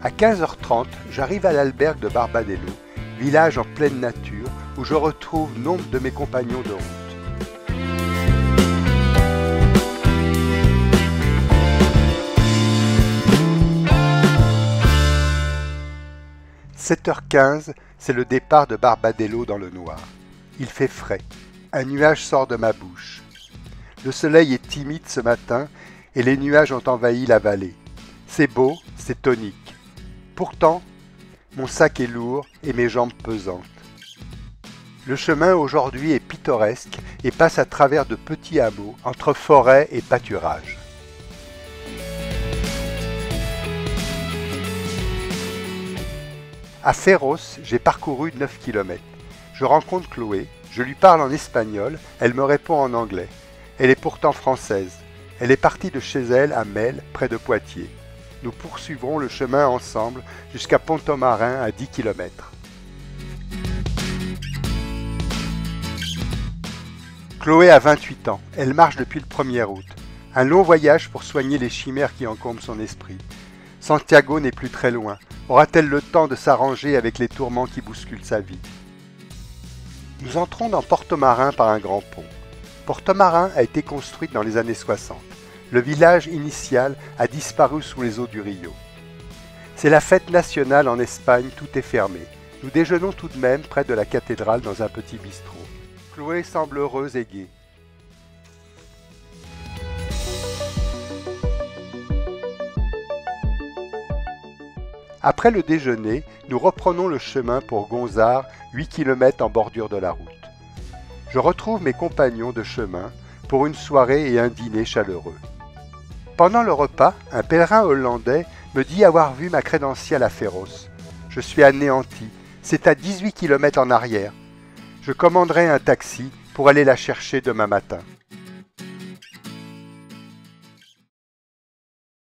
À 15h30, j'arrive à l'albergue de Barbadello, village en pleine nature où je retrouve nombre de mes compagnons de route. 7h15, c'est le départ de Barbadello dans le noir. Il fait frais. Un nuage sort de ma bouche. Le soleil est timide ce matin et les nuages ont envahi la vallée. C'est beau, c'est tonique. Pourtant, mon sac est lourd et mes jambes pesantes. Le chemin aujourd'hui est pittoresque et passe à travers de petits hameaux entre forêts et pâturages. À Féros, j'ai parcouru 9 km. Je rencontre Chloé, je lui parle en espagnol, elle me répond en anglais. Elle est pourtant française. Elle est partie de chez elle à Melle, près de Poitiers. Nous poursuivrons le chemin ensemble jusqu'à Pont-au-Marin à 10 km. Chloé a 28 ans. Elle marche depuis le 1er août. Un long voyage pour soigner les chimères qui encombrent son esprit. Santiago n'est plus très loin. Aura-t-elle le temps de s'arranger avec les tourments qui bousculent sa vie? Nous entrons dans Port-au-Marin par un grand pont. Port-au-Marin a été construite dans les années 60. Le village initial a disparu sous les eaux du Rio. C'est la fête nationale en Espagne, tout est fermé. Nous déjeunons tout de même près de la cathédrale dans un petit bistrot. Chloé semble heureuse et gaie. Après le déjeuner, nous reprenons le chemin pour Gonzard, 8 km en bordure de la route. Je retrouve mes compagnons de chemin pour une soirée et un dîner chaleureux. Pendant le repas, un pèlerin hollandais me dit avoir vu ma crédentiale à Féros. Je suis anéanti, c'est à 18 km en arrière. Je commanderai un taxi pour aller la chercher demain matin.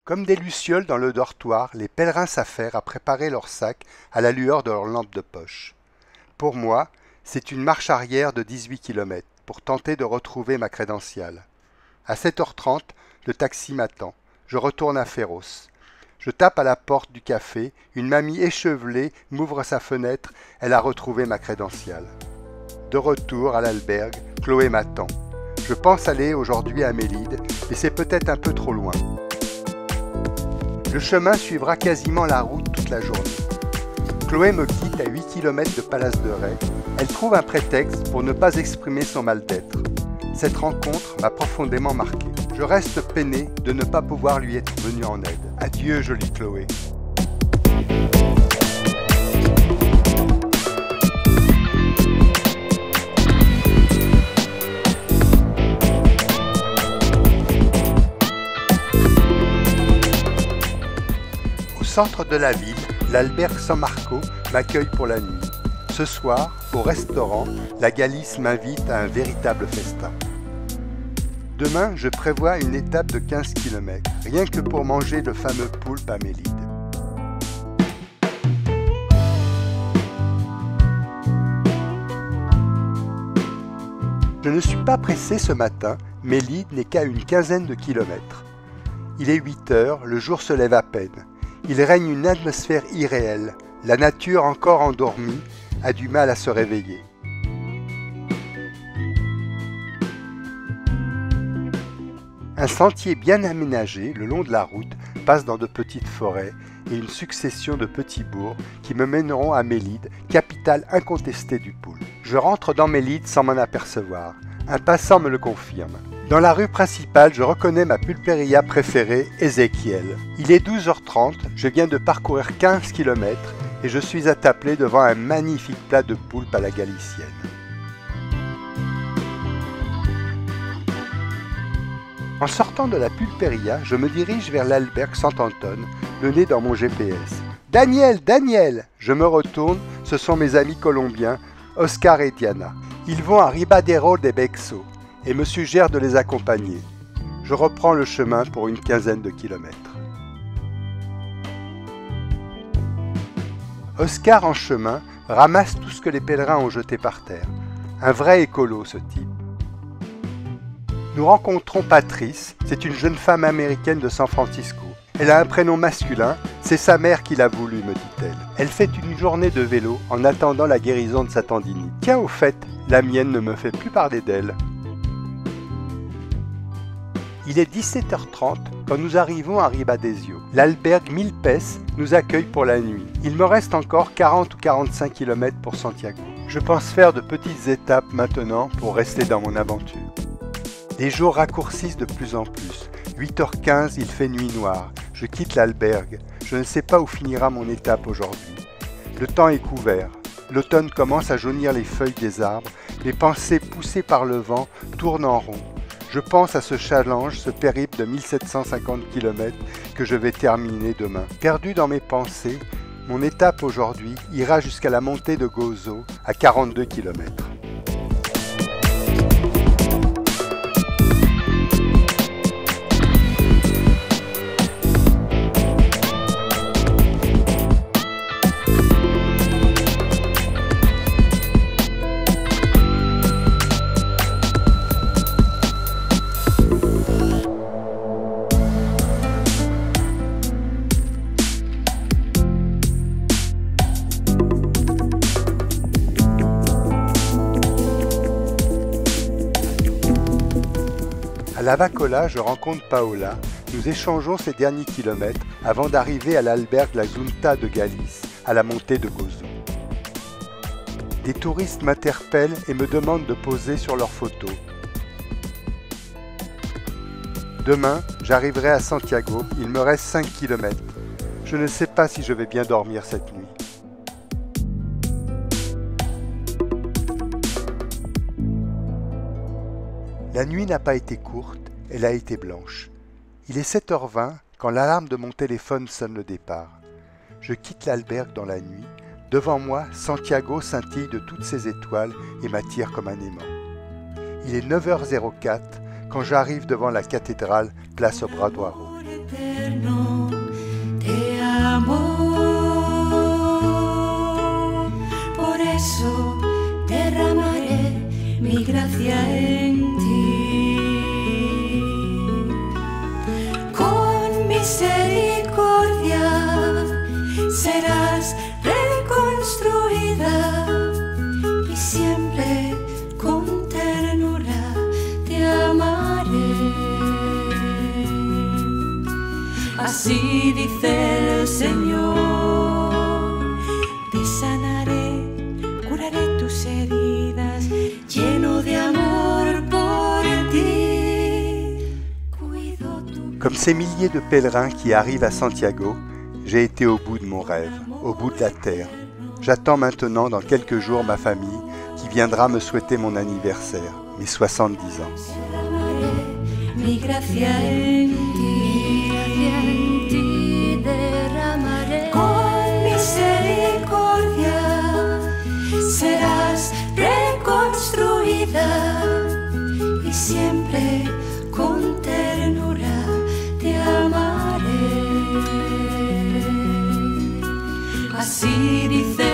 Comme des lucioles dans le dortoir, les pèlerins s'affairent à préparer leurs sacs à la lueur de leurs lampes de poche. Pour moi, c'est une marche arrière de 18 km pour tenter de retrouver ma crédentiale. À 7h30, le taxi m'attend. Je retourne à Féros. Je tape à la porte du café. Une mamie échevelée m'ouvre sa fenêtre. Elle a retrouvé ma crédentiale. De retour à l'albergue, Chloé m'attend. Je pense aller aujourd'hui à Mélide, mais c'est peut-être un peu trop loin. Le chemin suivra quasiment la route toute la journée. Chloé me quitte à 8 km de Palace de Ré. Elle trouve un prétexte pour ne pas exprimer son mal d'être. Cette rencontre m'a profondément marqué. Je reste peiné de ne pas pouvoir lui être venu en aide. Adieu, jolie Chloé. Au centre de la ville, l'albergue San Marco m'accueille pour la nuit. Ce soir, au restaurant, la Galice m'invite à un véritable festin. Demain, je prévois une étape de 15 km, rien que pour manger le fameux poulpe à Mélide. Je ne suis pas pressé ce matin, Mélide n'est qu'à une quinzaine de kilomètres. Il est 8 heures, le jour se lève à peine. Il règne une atmosphère irréelle. La nature, encore endormie, a du mal à se réveiller. Un sentier bien aménagé le long de la route passe dans de petites forêts et une succession de petits bourgs qui me mèneront à Mélide, capitale incontestée du poulpe. Je rentre dans Mélide sans m'en apercevoir. Un passant me le confirme. Dans la rue principale, je reconnais ma pulperia préférée, Ézéchiel. Il est 12h30, je viens de parcourir 15 km et je suis attablé devant un magnifique plat de poulpe à la galicienne. En sortant de la pulperia, je me dirige vers l'albergue Sant-Antone, le nez dans mon GPS. « Daniel, Daniel !» Je me retourne, ce sont mes amis colombiens, Oscar et Diana. Ils vont à Ribadero de Bexo et me suggèrent de les accompagner. Je reprends le chemin pour une quinzaine de kilomètres. Oscar, en chemin, ramasse tout ce que les pèlerins ont jeté par terre. Un vrai écolo, ce type. Nous rencontrons Patrice, c'est une jeune femme américaine de San Francisco. Elle a un prénom masculin, c'est sa mère qui l'a voulu, me dit-elle. Elle fait une journée de vélo en attendant la guérison de sa tendinite. Tiens, au fait, la mienne ne me fait plus parler d'elle. Il est 17h30 quand nous arrivons à Ribadesio. L'albergue Milpes nous accueille pour la nuit. Il me reste encore 40 ou 45 km pour Santiago. Je pense faire de petites étapes maintenant pour rester dans mon aventure. Les jours raccourcissent de plus en plus. 8h15, il fait nuit noire. Je quitte l'albergue. Je ne sais pas où finira mon étape aujourd'hui. Le temps est couvert. L'automne commence à jaunir les feuilles des arbres. Mes pensées poussées par le vent tournent en rond. Je pense à ce challenge, ce périple de 1750 km que je vais terminer demain. Perdu dans mes pensées, mon étape aujourd'hui ira jusqu'à la montée de Gozo à 42 km. À Lavacola, je rencontre Paola. Nous échangeons ces derniers kilomètres avant d'arriver à l'albergue La Junta de Galice, à la montée de Gozo. Des touristes m'interpellent et me demandent de poser sur leurs photos. Demain, j'arriverai à Santiago, il me reste 5 km. Je ne sais pas si je vais bien dormir cette nuit. La nuit n'a pas été courte, elle a été blanche. Il est 7h20 quand l'alarme de mon téléphone sonne le départ. Je quitte l'albergue dans la nuit. Devant moi, Santiago scintille de toutes ses étoiles et m'attire comme un aimant. Il est 9h04 quand j'arrive devant la cathédrale Place Obradoiro. Mi gracia en ti, con misericordia serás reconstruida y siempre con ternura te amaré. Así dice el Señor, te sanaré, curaré tus heridas. Lleno de amor por ti, cuido tu... Comme ces milliers de pèlerins qui arrivent à Santiago, j'ai été au bout de mon rêve, au bout de la terre. J'attends maintenant dans quelques jours ma famille qui viendra me souhaiter mon anniversaire, mes 70 ans. Mi gracia en ti derramaré. Con misericordia serás reconstruida y siempre con ternura te amaré. Así dice